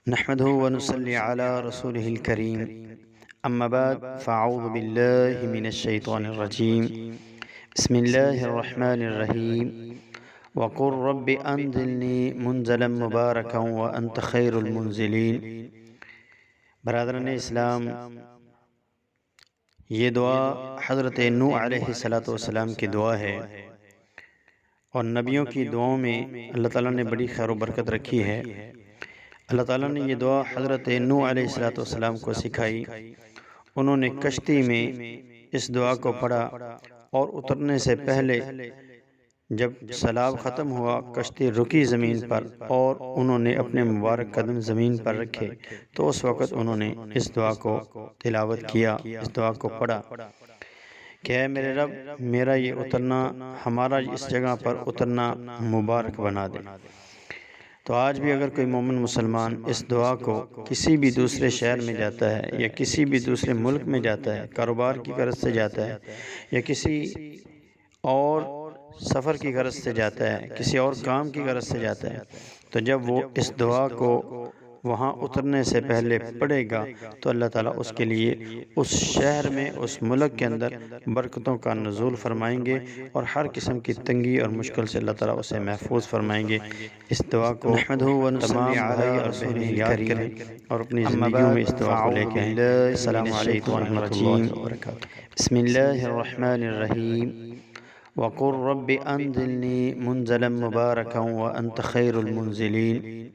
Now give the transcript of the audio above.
نحمده ونصلي على رسوله الكريم أما بعد فأعوذ بالله من الشيطان الرجيم بسم الله الرحمن الرحيم وقل رب أنزلني منزلا مباركا وأنت خير المنزلين۔ برادران اسلام، یہ دعا حضرت نوح علیہ السلام کی دعا ہے، اور نبیوں کی دعاؤں میں اللہ تعالیٰ نے بڑی خیر و برکت رکھی ہے۔ اللہ تعالیٰ نے یہ دعا حضرت نوح علیہ السلام کو سکھائی۔ انہوں نے کشتی میں اس دعا کو پڑھا، اور اترنے سے پہلے جب سیلاب ختم ہوا، کشتی رکی زمین پر، اور انہوں نے اپنے مبارک قدم زمین پر رکھے، تو اس وقت انہوں نے اس دعا کو تلاوت کیا، اس دعا کو پڑھا کہ اے میرے رب، میرا یہ اترنا، ہمارا اس جگہ پر اترنا مبارک بنا دے۔ تو آج بھی اگر کوئی مومن مسلمان اس دعا کو کسی بھی دوسرے شہر میں جاتا ہے، یا کسی بھی دوسرے ملک میں جاتا ہے، کاروبار کی غرض سے جاتا ہے، یا کسی اور سفر کی غرض سے جاتا ہے، کسی اور کام کی غرض سے جاتا ہے، تو جب وہ اس دعا کو وہاں اترنے سے پہلے پڑھے گا، تو اللہ تعالیٰ اس کے لیے اس شہر میں، اس ملک کے اندر برکتوں کا نزول فرمائیں گے، اور ہر قسم کی تنگی اور مشکل سے اللہ تعالیٰ اسے محفوظ فرمائیں گے۔ اس دعا کو تمام بھائی اور بہنیں یاد کریں اور اپنی زندگیوں میں اس دعا کو لے کے آئیں۔ السلام علیکم ورحمۃ اللہ وبرکاتہ۔ بسم اللہ الرحمن الرحیم وقل رب انزلنی منزلا مبارکا وانت خیر المنزلین۔